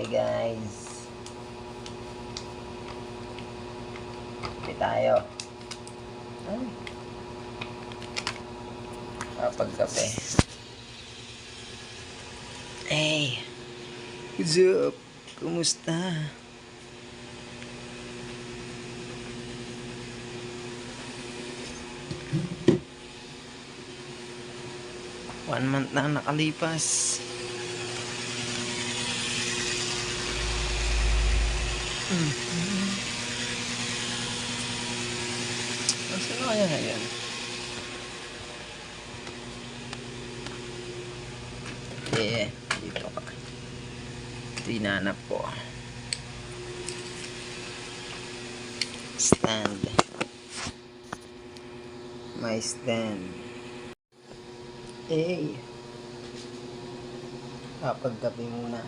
guys. Kape tayo. Ay. Kapag-kape. Hey. What's up? Kumusta? One month na nakalipas. Saan na kaya ngayon? Dito ka. Ito hinanap ko. Stand. My stand. Kapag-gabi muna.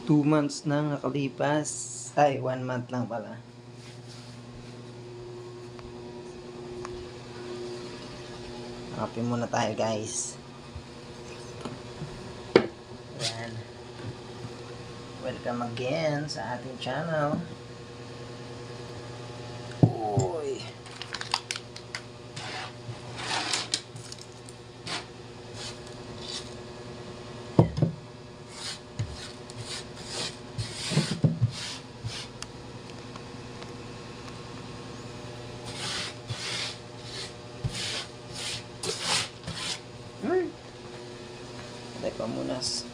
2 months na nakalipas. Ay, 1 month lang pala. Kape muna tayo guys. Ayan. Welcome again sa ating channel. Uy. Pamunas.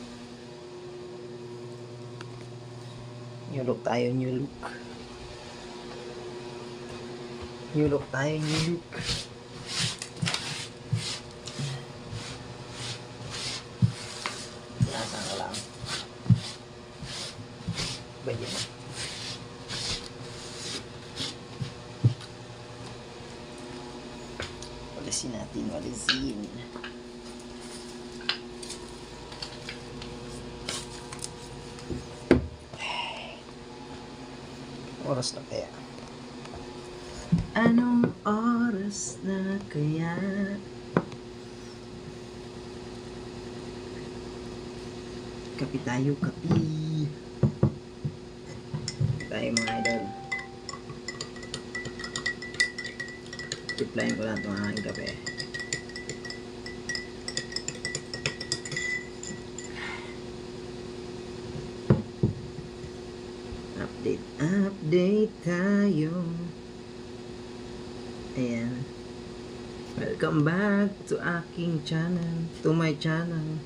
New look tayo, new look. New look tayo, new look. Nasaan ka lang? Ba yan? Walisin natin, walisin. Oras na kaya? Anong oras na kaya? Kapi tayo, kapi. Tayo mga idol. Replyin ko lang itong aking kape. Update tayo. Ayan. Welcome back to aking channel. To my channel.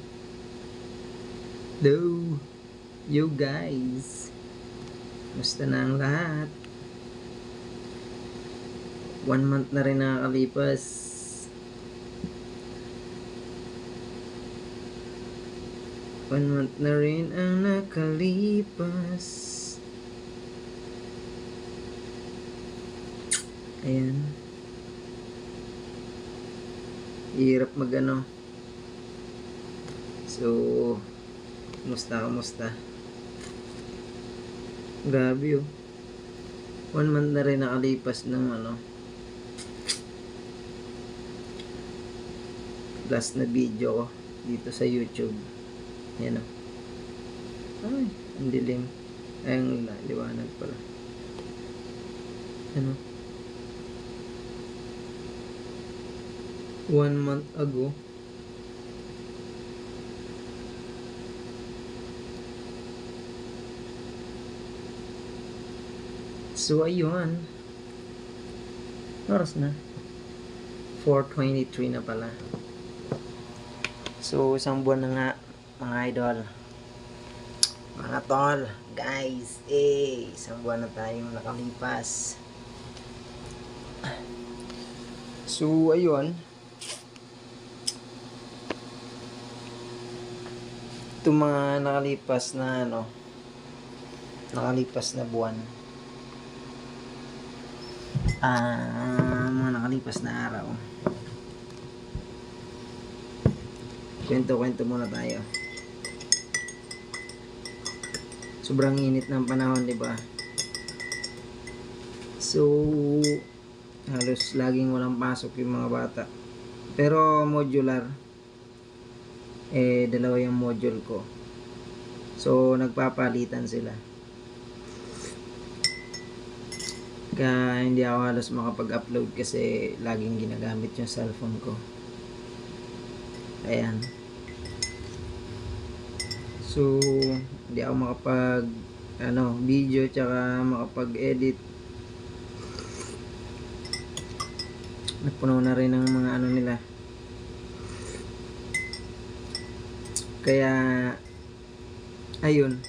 Hello. You guys. Musta na ang lahat? 1 month na rin nakakalipas. One month na rin ang nakalipas. Ayan. Hirap mag-ano. So, kamusta? Grabe oh. 1 month na rin nakalipas ng ano. Last na video ko dito sa YouTube. Ayan oh. Ay, ang dilim. Ay, ang liwanag pala. Ano? 1 month ago. So ayun. Oras na 4:23 na pala. So isang buwan na nga mga idol. Mga tol, guys, isang buwan na tayong nakalipas. So ayun. Itong mga nakalipas na ano, nakalipas na buwan, mga nakalipas na araw, kwento muna tayo. Sobrang init ng panahon, diba? So halos laging walang pasok yung mga bata, pero modular. Dalawa yung module ko. So, nagpapalitan sila. Kaya hindi ako halos makapag-upload kasi laging ginagamit yung cellphone ko. Ayan. So, hindi ako makapag video tsaka makapag-edit. Napuno na rin ng mga nila. Kaya ayun.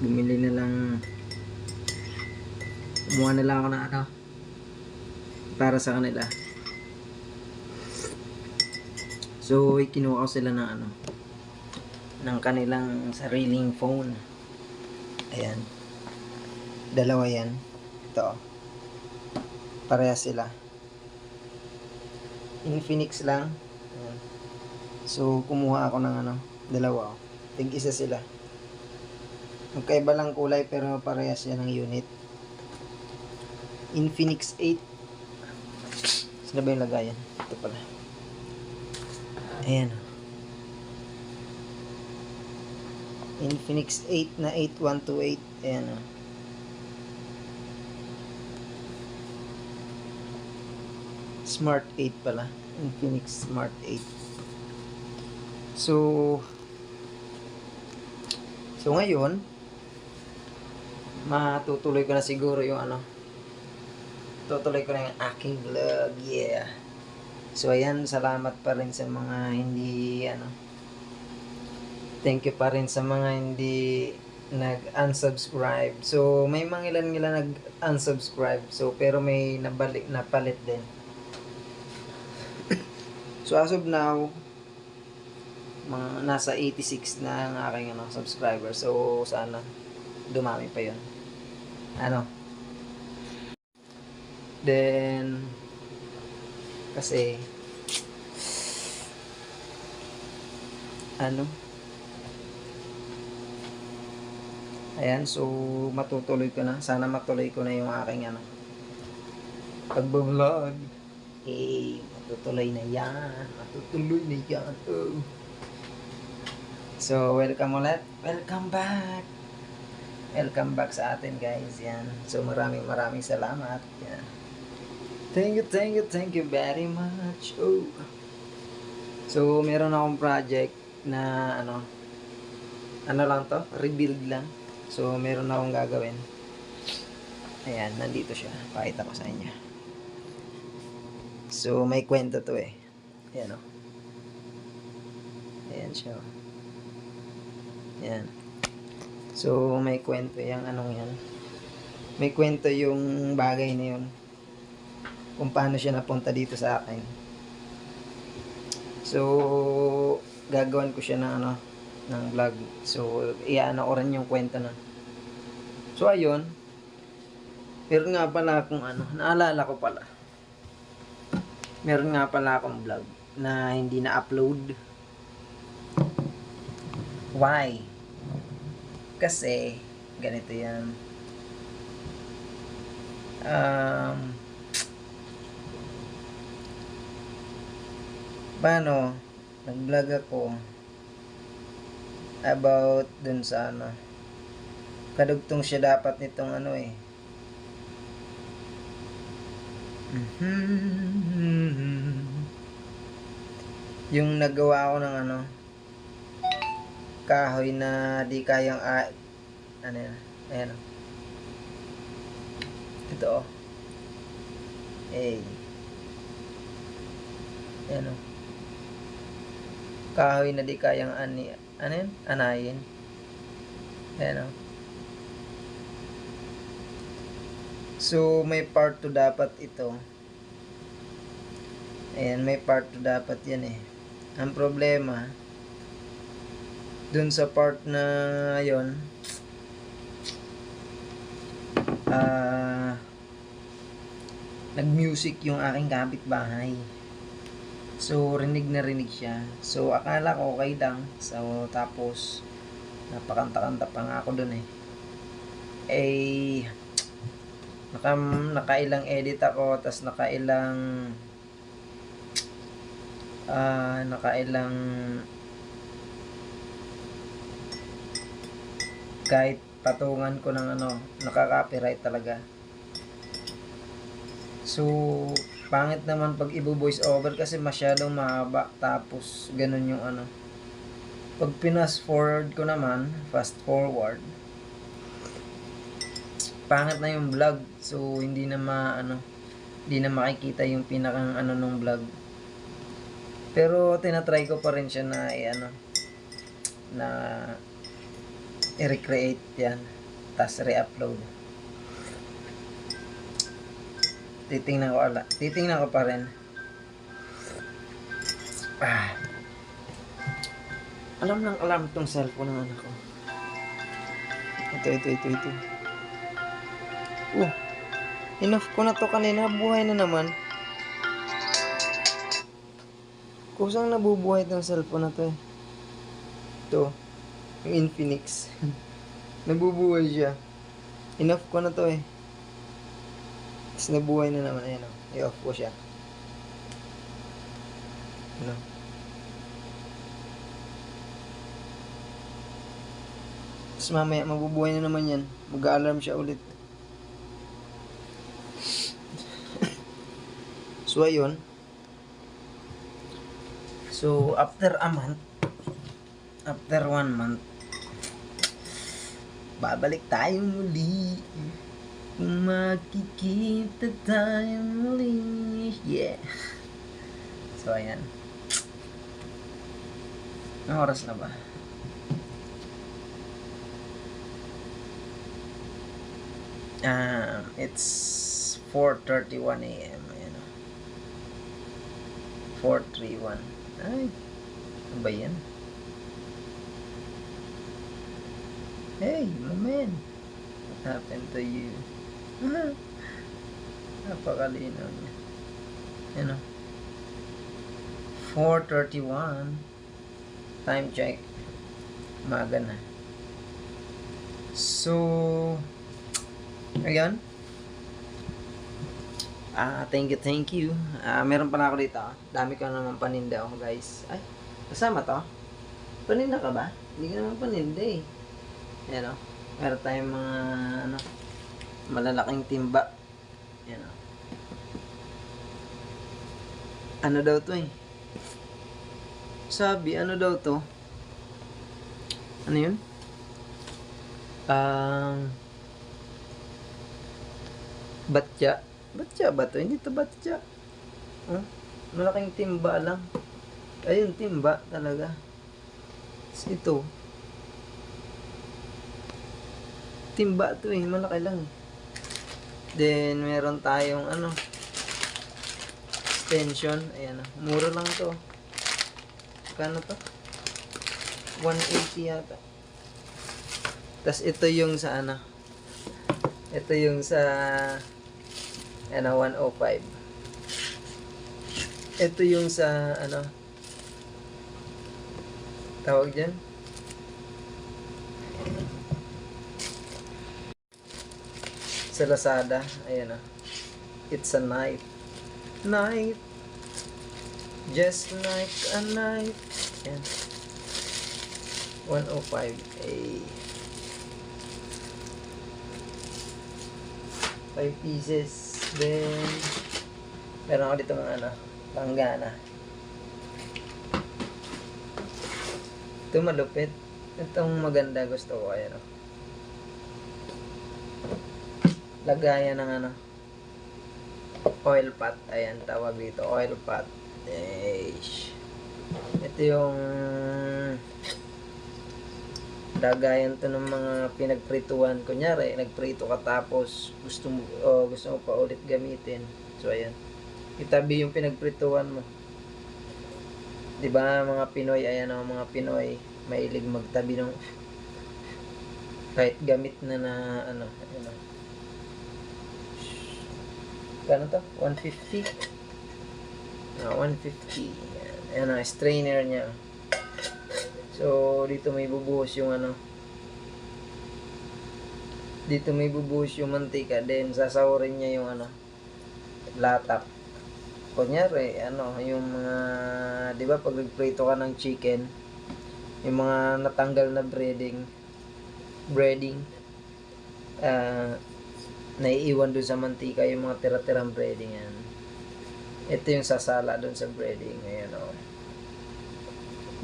Bumili na lang, kumuha na lang ako ng para sa kanila. So, kinuha ko sila ng ng kanilang sariling phone. Ayan. Dalawa yan. Ito. Parehas sila. Infinix lang. Ayan. So, kumuha ako ng dalawa. Tig-isa sila. Magkaiba lang kulay pero parehas yan ang unit. Infinix 8. Saan ba yung lagayan? Ito pala. Ayan. Infinix 8 na 8128. Ayan o. Smart 8 pala. Infinix Smart 8. So ngayon, matutuloy ko na siguro yung tutuloy ko na yung aking vlog. Yeah. So ayan, salamat pa rin sa mga hindi thank you pa rin sa mga hindi nag-unsubscribe. So may mga ilan nag-unsubscribe. So pero may napalit din. So as of now, mga nasa 86 na ang aking subscriber. So sana dumami pa 'yon. Then kasi ayan, so matutuloy ko na. Sana matuloy ko na yung aking pagbablog. Matutuloy na yan. Matutuloy na yan. Oh. So, welcome ulit. Welcome back. Welcome back sa atin, guys. Yan. So, maraming salamat. Yan. Thank you very much. Oh. So, meron akong project na lang to? Rebuild lang. So, meron akong gagawin. Ayan, nandito siya. Pakita ko sa inyo. So, may kwento to eh. Ayan o. Ayan siya. Ayan. So, may kwento yung yan. May kwento yung bagay na yun. Kung paano siya napunta dito sa akin. So, gagawin ko siya ng ng vlog. So, iyaano ko rin yung kwento na. So, ayun. Meron nga pala akong naalala ko pala. Meron nga pala akong vlog na hindi na-upload. Why? Kasi, ganito yan. Paano? Nag-vlog ako about dun sa kadugtong siya dapat nitong yung nagawa ko ng kahoy na di kayang ayan ito ayan kahoy na di kayang anayin. Ayan o. So, may part 2 dapat ito. Ayan, may part 2 dapat yan eh. Ang problema, dun sa part na yon, nag-music yung aking kapitbahay. So, rinig na rinig siya. So, akala ko okay lang. So, tapos, napakanta-kanta pa nga ako dun eh. Nakailang edit ako, tas nakailang kahit patungan ko ng ano, nakaka-copyright talaga. So, pangit naman pag i-voice over kasi masyadong mahaba, tapos ganun yung ano. Pag fast forward, pangit na yung vlog. So, hindi na makikita yung pinakang ano nung vlog. Pero tinatry ko pa rin siya na na i-recreate yan, tas re-upload. Titingnan ko pa rin. Alam tong cellphone ng anak ko. Ito. Enough ko na to kanina, buhay na naman. Kusang nabubuhay tong cellphone na to eh. Ito, yung Infinix. Nabubuhay siya. Enough ko na to eh. Tapos nabuhay na naman. Ayan o, i-off ko siya. Ano? Tapos mamaya mabubuhay na naman yan. Mag-alarm siya ulit. So ayun. So after 1 month, babalik tayo muli. Makikita tayo muli. Yeah. So ayan. Anong oras na ba? It's 4:31 AM. Ayan o. 4:31. Ay, ano ba yan? Hey, my man. What happened to you? Napakalinaw niya. Ayan o. 4:31. Time check. Umaga na. So, ayun. Thank you. Meron pa na ako dito. Dami ko naman paninda ako, guys. Ay, kasama to? Paninda ka ba? Hindi ka naman paninda eh. Ayan o. Meron tayong mga malalaking timba. Ayan o. Ano daw to eh? Sabi, ano daw to? Ano yun? Batya. Batya ba to? Hindi to batya. Malaking timba lang. Ayun, timba talaga. Ito. Timba to eh. Malaki lang. Then, meron tayong extension. Ayan o. Mura lang to. Kano to? 180 yata. Tas ito yung sa ito yung sa 105. Ito yung sa tawag dyan, sa Lazada. Ayan o. It's a knife. Just like a knife. Ayan. 105. 5 pieces. Then, meron ako dito mga langgana. Ito malupit. Itong maganda, gusto ko. Ayan o. Lagayan ng oil pot. Ayan, tawag dito. Oil pot. Ito yung lagayan to ng mga pinagprituan. Kunyari, nagprito ka tapos gusto mo pa ulit gamitin. So, ayan. Itabi yung pinagprituan mo. Diba, mga Pinoy, ayan ang mga Pinoy, mahilig magtabi ng kahit gamit na ayan o. Gano'n to? 150? 150. Ayan o, strainer niya. So, dito may bubuhos yung Dito may bubuhos yung mantika, then sasahurin niya yung ano, latak. Kunyari, ano, yung mga, di ba pag nagprito ka ng chicken, yung mga natanggal na breading, naiiwan doon sa mantika, yung mga tira-tirang breading yan. Ito yung sasala doon sa breading. Ayan, o.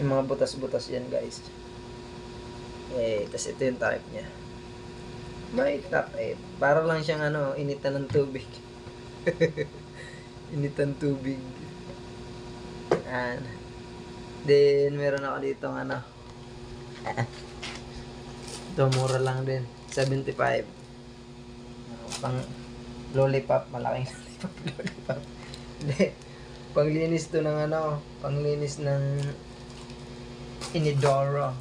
Yung mga butas-butas yan, guys. Tas ito yung type niya. May top 8. Para lang siyang ano, initan ng tubig. Initan tubig. And then meron ako dito ng ano. Ito mura lang din. 75. Pang lollipop, malaking lollipop. Hindi. Panglinis to ng ano, panglinis ng inidoro.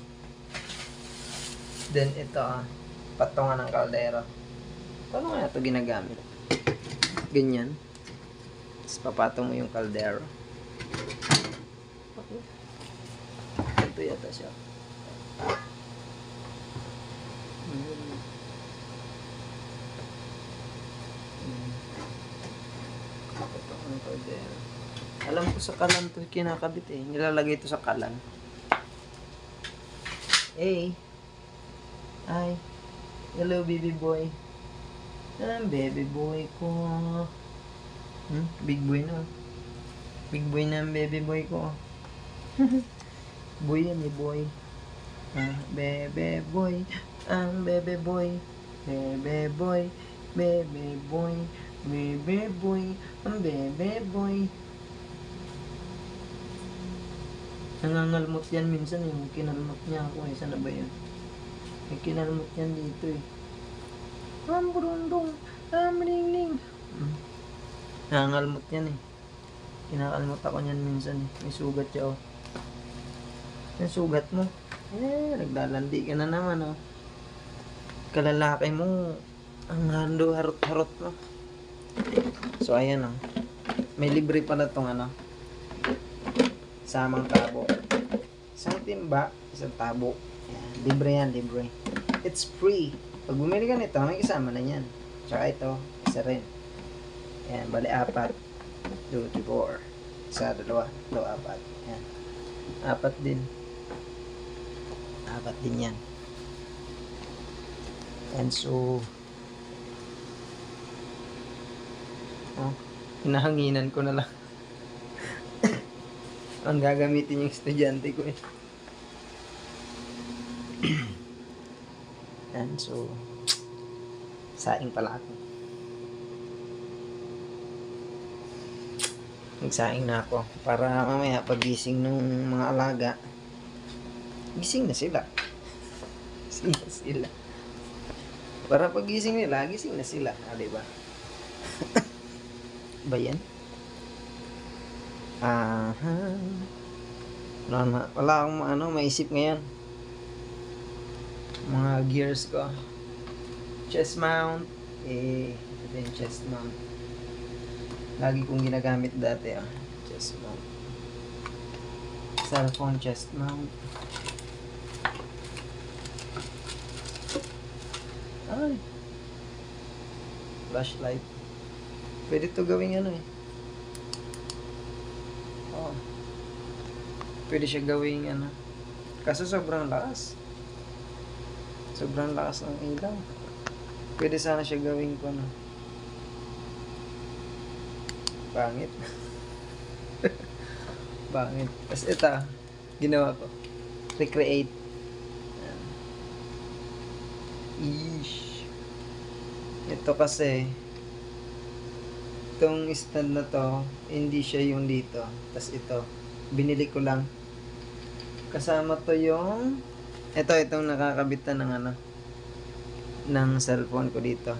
Then ito patungan ng kaldero. Paano nga ito ginagamit? Ganyan. Tapos papatong mo yung kaldero. Okay. Ito yata siya. Patungan ng kaldero. Alam ko sa kalan to kinakabit eh. Nilalagay ito sa kalan. Hey. Hi. Hello, baby boy. Baby boy ko. Big boy na. Big boy na ang baby boy ko. Boy yan, boy. Baby boy. Ang baby boy. Baby boy. Baby boy. Baby boy. Ang baby boy. Nangangalmot yan minsan eh. Kinalmot niya ako eh. Sana ba yun? May kinalmot yan dito eh. Amburundong, amlingling. Nangangalmot yan eh. Kinakalmot ako niyan minsan eh. May sugat siya oh. Yung sugat mo. Naglalandi ka na naman oh. Kalalaki mo. Ang hando harot-harot mo. So ayan oh. May libre pala tong ano. Samang tabo. Isang timba, isang tabo. Yan. Libre yan, libre. It's free. Pag bumili ka nito, may kasama na yan. Tsaka ito, isa rin. Yan, bali 4. 2, 3, 4. Isa, 2, 4. Yan. 4 din. 4 din yan. And so, hinahanginan ko na lang. Ang gagamitin yung estudyante ko eh. And so, saing pala ako. Nagsaing na ako para mamaya pagising ng mga alaga, gising na sila. Gising na sila. Para pagising nila, gising na sila. Diba? Ba yan? Wala akong maisip ngayon. Mga gears ko. Chest mount. Ito yung chest mount. Lagi kong ginagamit dati. Chest mount. Cellphone chest mount. Ay. Flashlight. Pwede to gawing pwede siya gawing kaso sobrang lakas. Sobrang lakas ng ilaw. Pwede sana siya gawing pangit. Pangit. Tapos ito, ginawa ko. Recreate. Ish. Ito kasi, itong stand na to, hindi siya yung dito. Tapos ito, binili ko lang. Kasama to yung itong nakakabitan ng ng cellphone ko dito.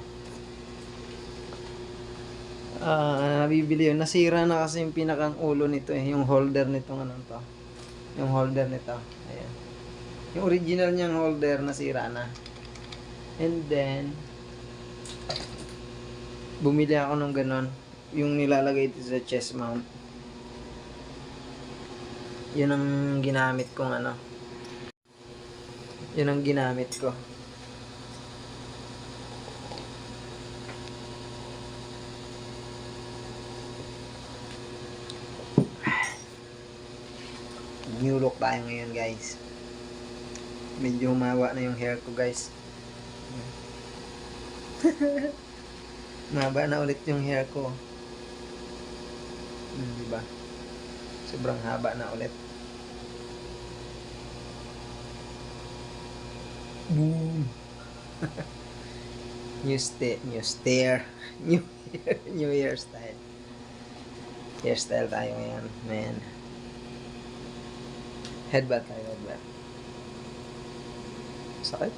Nabibili yun. Nasira na kasi yung pinakang ulo nito eh. Yung holder nitong to. Yung holder nito. Ayan. Yung original niyang holder nasira na. And then bumili ako ng ganon. Yung nilalagay dito sa chest mount. Yun ang ginamit kong Yun ang ginamit ko. New look tayo ngayon, guys. Medyo humaba na yung hair ko, guys. Mahaba na ulit yung hair ko. Diba? Sobrang haba na ulit. Boom! new hairstyle. Hairstyle tayo ngayon, man. Headbutt tayo, headbutt. Sakit.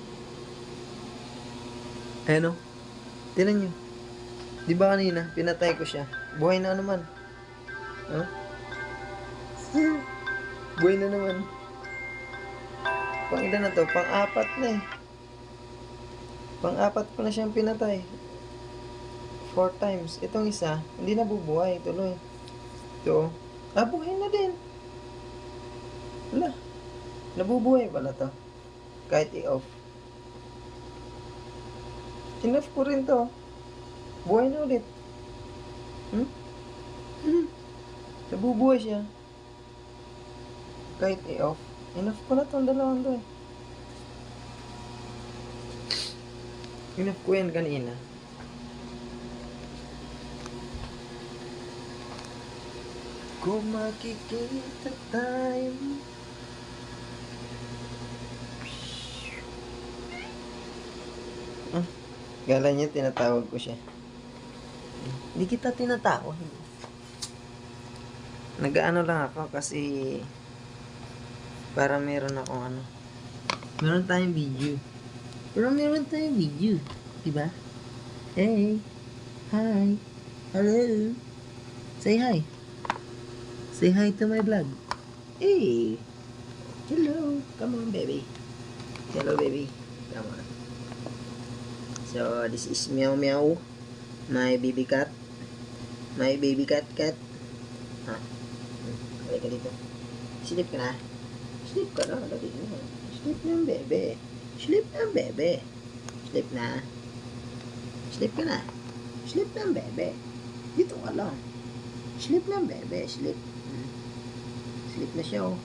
Ano? Tinan nyo. Di ba kanina, pinatay ko siya. Buhay na naman. Huh? Buhay na naman. Pang ilan na to? Pang-apat na eh. Pang-apat ko na siyang pinatay. 4 times. Itong isa, hindi na bubuhay. Tuloy. Ito. Buhay na din. Wala. Nabubuhay pala to. Kahit i-off. Enough ko rin to. Buhay na ulit. Nabubuhay siya. Kahit i-off. Enough ko na itong dalawang to eh. Enough ko yan kanina. Kung makikita tayo. Gala niya, tinatawag ko siya. Hindi kita tinatawag. Nag-ano lang ako kasi para meron akong ano. Meron tayong video. Diba? Hey. Hi. Hello. Say hi. Say hi to my vlog. Hey. Hello. Come on, baby. Hello, baby. Come on. So, this is Meow Meow. My baby cat. My baby cat. Balik ka dito. Sleep ka na. Sleep ka na. Sleep na ang bebe. Sleep na ang bebe. Sleep na. Sleep ka na. Sleep na ang bebe. Dito ka lang. Sleep na ang bebe. Sleep. Sleep na siya, oh.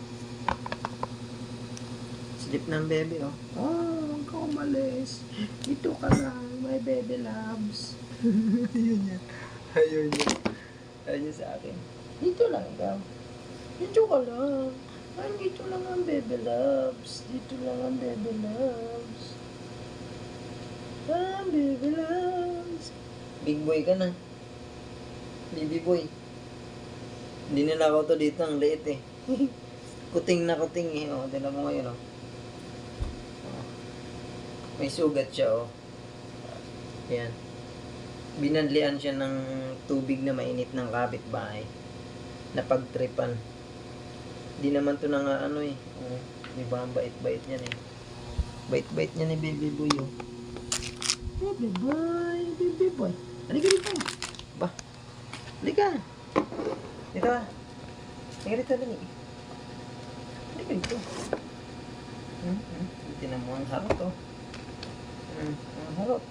Sleep na ang bebe, oh. Huwag ka umalis. Dito ka lang, my baby loves. Ayun niya. Ayun niya sa akin. Dito lang ikaw. Dito ka lang. Dito lang ang baby loves. Dito lang ang baby loves. Baby loves. Big boy ka na. Baby boy. Hindi nila to dito. Ang liit eh. Kuting na kuting eh. O, tignan mo ngayon o. May sugat siya o. Yan. Binanlian siya ng tubig na mainit ng kapitbahay. Napagtripan. Di naman to nang ano eh. Di ba ang bait-bait niyan eh. Bait-bait niya ni baby boy oh. Baby boy, baby boy. Halika dito. Ba? Halika. Dito ah. Halika dito, dali. Halika dito. Tinan mo ang harot oh. Ang harot.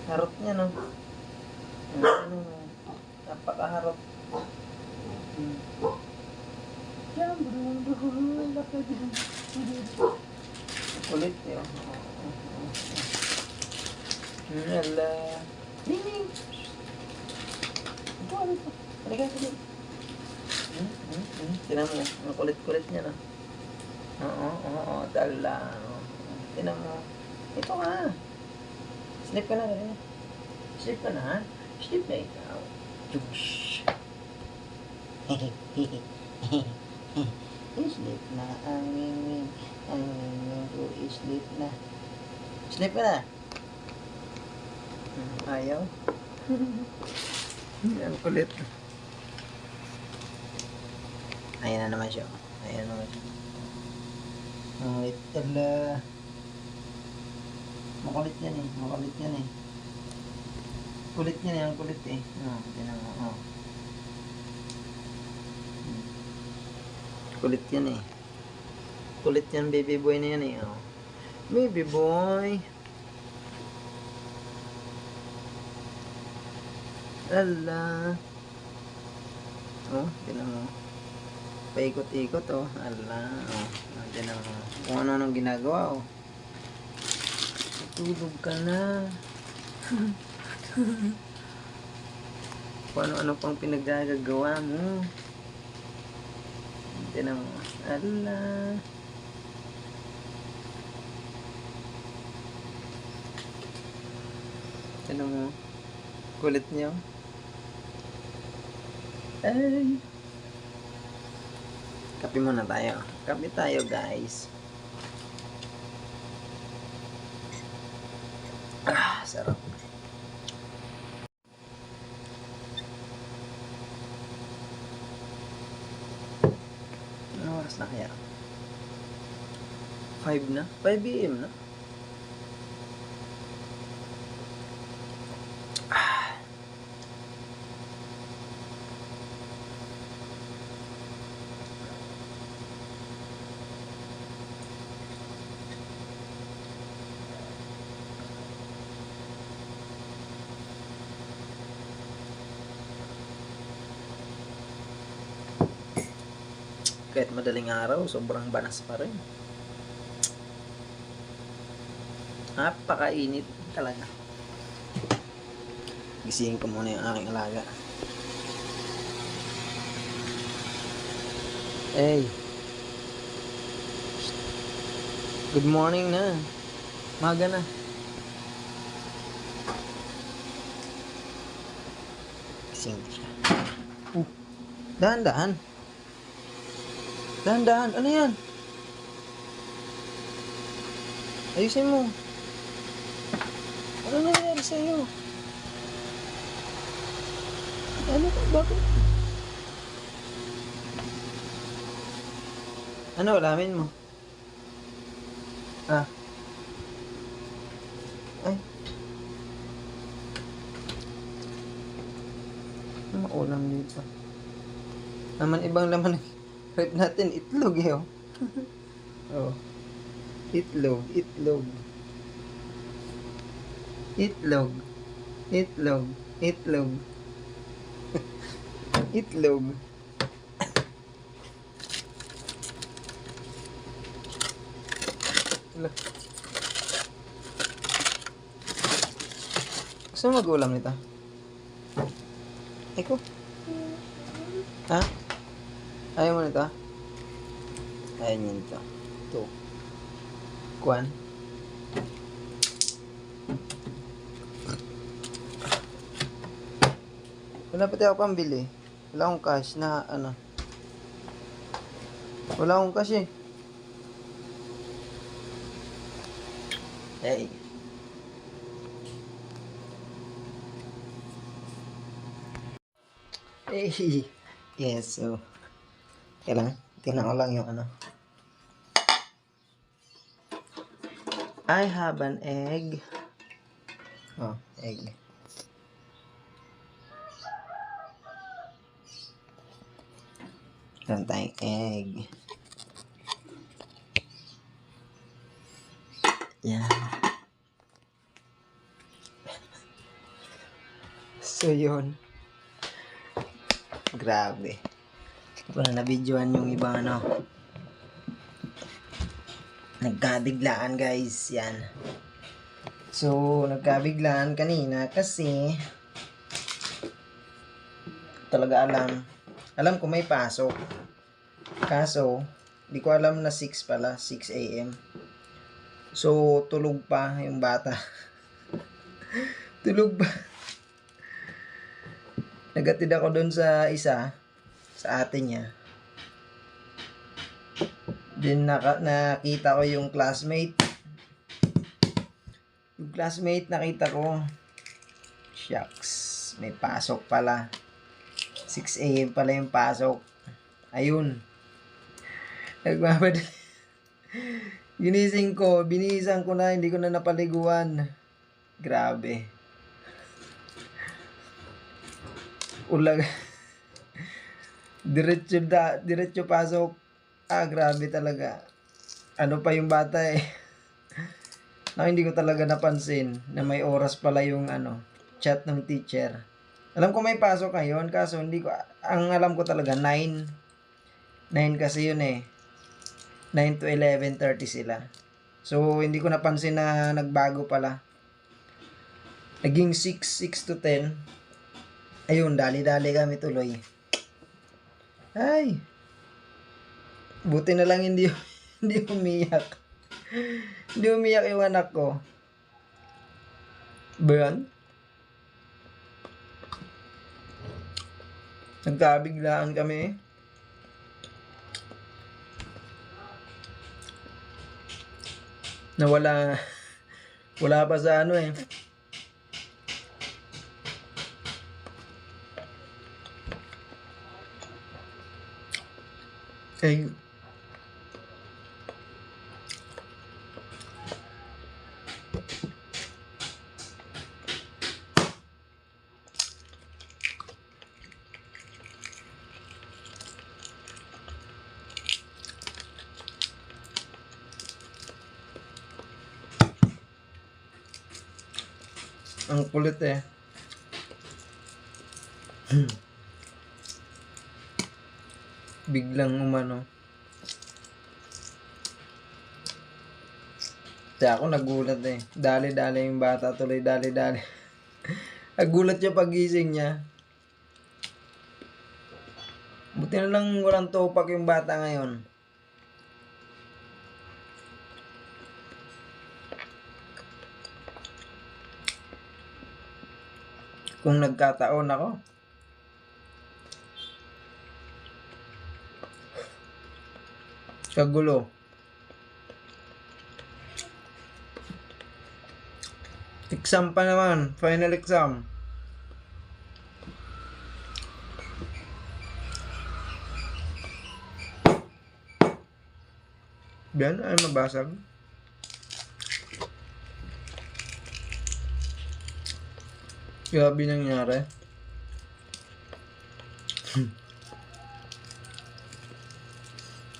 Harot niya no. Napakaharot. Yan, bro. Laka dyan. Kulit yun. Hala. Ning. Ito, ano ito? Halika, halika. Tinan mo, ang kulit-kulit niya na. Oo, tala. Tinan mo. Ito ka. Sleep ka na, halika. Sleep ka na, ha? Sleep na ikaw. Tush. Sleep na ang miming. Ang miming ko sleep na. Sleep ka na. Ayaw. Yan kulit. Ayan na naman siya. Ayan na naman siya. Tala. Makulit yan eh. Makulit yan eh. Kulit yan eh. Ang kulit eh. Tinan mo. Kulit yan eh. Kulit yan baby boy na yan eh. Baby boy. Ala. Tinan mo. paikot-ikot oh. Ala, oh. Nandiyan ang kung ano-anong ginagawa oh. Tulog ka na. Kung ano-ano pang pinaggagawa mo. Nandiyan ang ala. Ano mo? Kulit niyo. Ay. Kape muna tayo. Kape tayo guys. Ah, sarap. Ano oras na kaya? 5 na? 5 AM na? Kahit madaling araw, sobrang banas pa rin. Napakainit talaga. Gisingin ko muna yung aking alaga. Hey. Good morning na. Maga na. Gising siya. Dahan-dahan. Dahan-dahan. Ano yan? Ayusin mo. Ano nangyari sa'yo? Ano ka? Bakit? Ano alamin mo? Ah. Ay. Ano maulam dito? Naman ibang laman rep natin, itlog eh oh. Oh. Itlog. Itlog. Itlog. Gusto mo mag-ulam nito? Eko? Ha? Ayaw mo nito? Ayaw nyo nito. Ito. Kuan? Wala pati ako pambili. Wala akong cash na ano. Wala akong cash eh. Hey. Hey. Yes, so. Kailangan. Tingnan ko lang yung ano. I have an egg. Oh, egg. Meron tayong egg. Yan. So, yun. Grabe. Wala na videoan yung ibang ano. Nagkabiglaan guys. Yan. So, nagkabiglaan kanina kasi talaga alam ko may pasok. Kaso, di ko alam na 6 pala. 6 AM. So, tulog pa yung bata. Tulog pa. Nagatid ako doon sa isa. Sa ate niya. Then nakita ko yung classmate. Yung classmate nakita ko. Shucks. May pasok pala. 6 AM pala yung pasok. Ayun. Nagmamadali. Ginising ko. Binihisan ko na. Hindi ko na napaliguan. Grabe. Ulag. Diretso pasok. Grabe talaga. Ano pa yung bata eh. Na hindi ko talaga napansin na may oras pala yung chat ng teacher. Alam ko may pasok ngayon kaso hindi ko ang alam ko talaga 9 9 kasi yun eh. 9 to 11:30 sila. So, hindi ko napansin na nagbago pala. Naging 6 to 10. Ayun, dali-dali kami tuloy. Ay! Buti na lang hindi, hindi umiyak. Hindi umiyak yung anak ko. Ba yan? Nagkabiglaan kami. Nawala. Wala pa sa ano eh. Eh, ang kulit eh. Biglang umano. Kaya ako nagulat eh. Dali-dali yung bata tuloy, dali-dali. Nagulat siya pagising niya. Buti na lang walang topak yung bata ngayon. Kung nagkataon ako. Kagulo. Exam pa naman. Final exam. Yan ay mabasag. Grabe nangyari.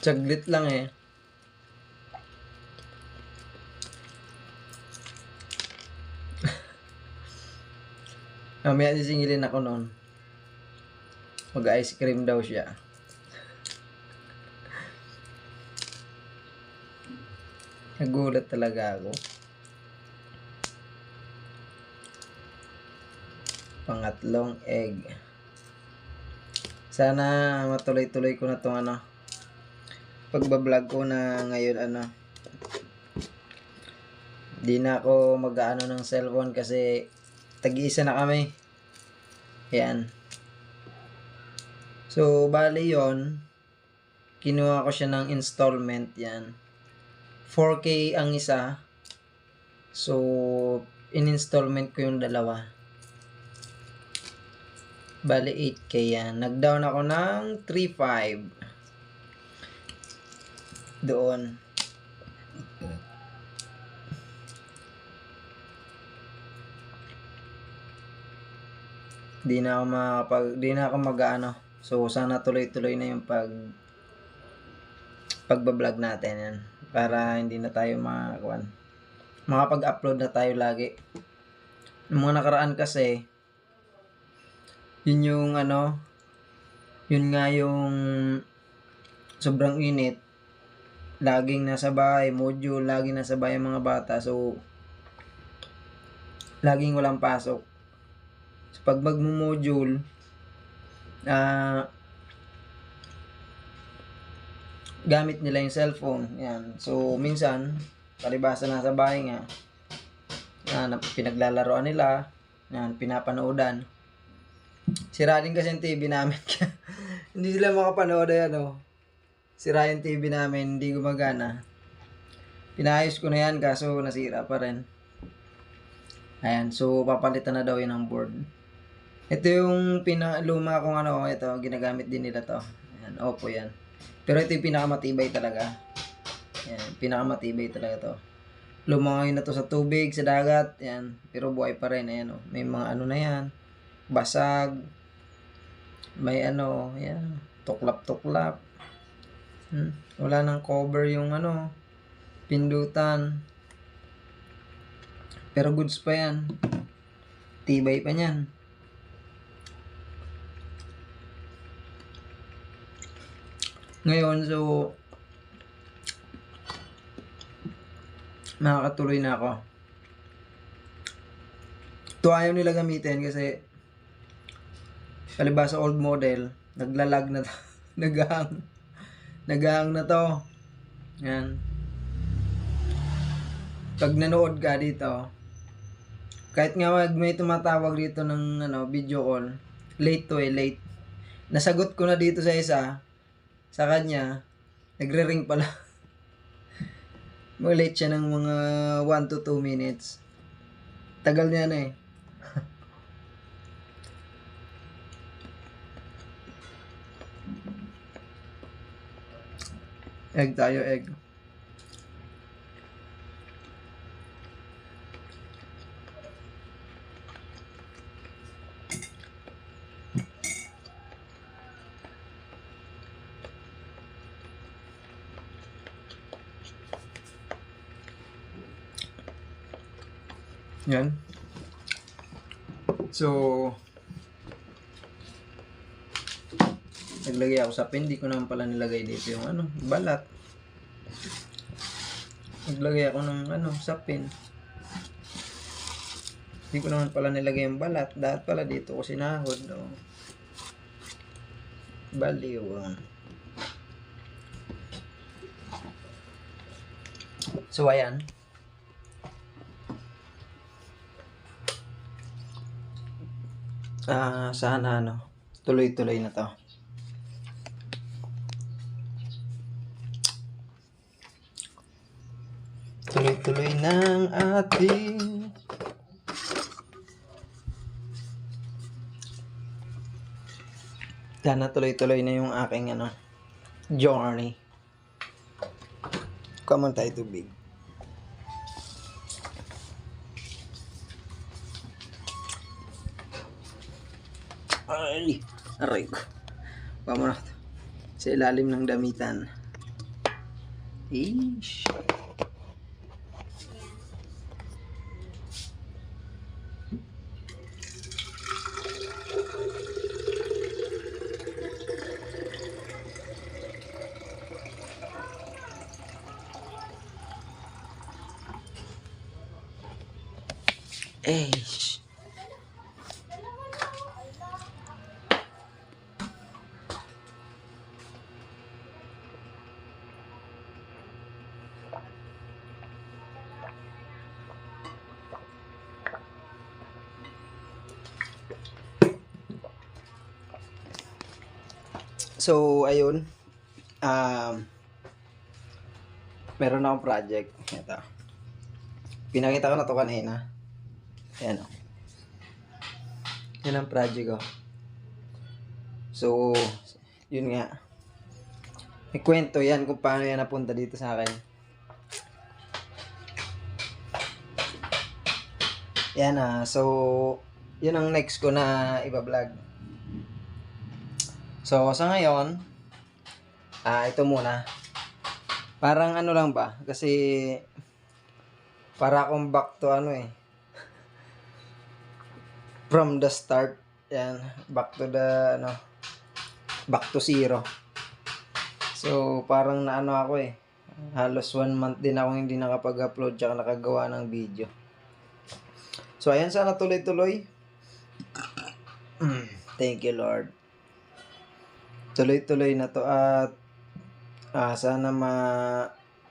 Saglit lang eh. Mamaya sisingilin ako noon. Mag-ice cream daw siya. Nagulat talaga ako. Pangatlong egg. Sana matuloy-tuloy ko na tong ano. Pagbablog ko na ngayon ano. Di na ako mag-aano ng cellphone kasi tag-iisa na kami. Yan. So, bali yon, kinuha ko siya ng installment. Yan. 4K ang isa. So, in-installment ko yung dalawa. Bali 8K yan. Nag-down ako ng 3.5. Doon. Di na ako mag-ano. So, sana tuloy-tuloy na yung pagbablog natin yan. Para hindi na tayo makapag-upload na tayo lagi. Yung mga nakaraan kasi, yun yung ano, yun nga yung sobrang init. Laging nasa bahay, module, laging nasa bahay mga bata. So, laging walang pasok. So, pag magmo-module, gamit nila yung cellphone. Yan. So, minsan, palibasa nasa bahay nga, pinaglalaroan nila, yan, pinapanoodan. Sira din kasi yung TV namin. Hindi sila makapanood yan, oh. Sira yung TV namin, hindi gumagana. Pinayos ko na yan, kaso nasira pa rin. Ayan, so papalitan na daw yun ng board. Ito yung luma kong ano, ito, ginagamit din nila to. Ayan, Oppo yan. Pero ito yung pinakamatibay talaga. Ayan, pinakamatibay talaga to. Luma ngayon na to sa tubig, sa dagat, ayan, pero buhay pa rin, ayan, oh. May mga ano na yan, basag, may ano, ayan, tuklap-tuklap. Wala nang cover yung ano, pindutan. Pero goods pa yan. Tibay pa yan. Ngayon, so, makakatuloy na ako. Ito ayaw nila gamitin kasi palibasa old model, naglalag na to. Naghahang na to. Yan. Pag nanood ka dito, kahit nga may tumatawag dito ng video call, late to late. Nasagot ko na dito sa isa, sa kanya, nagre-ring pala. Late siya ng mga 1 to 2 minutes. Tagal niya na eh. Egg tayo, egg. Yan. So, naglagay ako sa pen. Hindi ko naman pala nilagay dito yung balat. Naglagay ako ng sa pen. Hindi ko naman pala nilagay yung balat. Dapat pala dito ko sinahod. Oh. Baliw. So, ayan. Sana tuloy-tuloy na to. Tuloy-tuloy ng ating sana tuloy-tuloy na yung aking journey. Come on tayo tubig. Ay, aray ko. Vamos na. Sa ilalim ng damitan. Ish. Eish. So, ayun. Meron akong project. Ito. Pinakita ko na to kanina. Ayan o. Yan ang project ko. So, yun nga. May kwento yan kung paano yan napunta dito sa akin. Yan so, yun ang next ko na iba-vlog. So, sa ngayon, ito muna. Parang lang ba? Kasi, para akong back to from the start. Yan. Back to the, back to zero. So, parang ako halos 1 month din ako hindi nakapag-upload tsaka nakagawa ng video. So, ayan, sana tuloy-tuloy. Thank you, Lord. Tuloy-tuloy na to at sana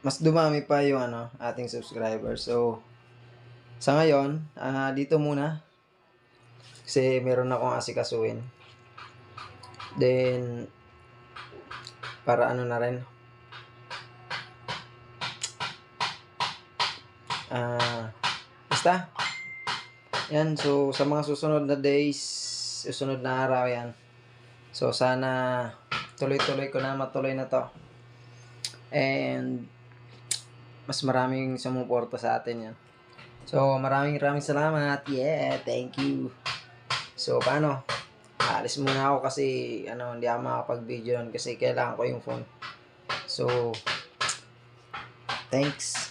mas dumami pa yung ating subscribers. So, sa ngayon, dito muna. Kasi meron akong asikasuhin. Then, para na rin. Basta. Yan, so sa mga susunod na days, susunod na araw yan. So, sana tuloy-tuloy ko na, matuloy na to. And, mas maraming sumuporta sa atin yan. So, maraming salamat. Yeah, thank you. So, paano? Alis muna ako kasi, hindi ako makapag-video nun kasi kailangan ko yung phone. So, thanks.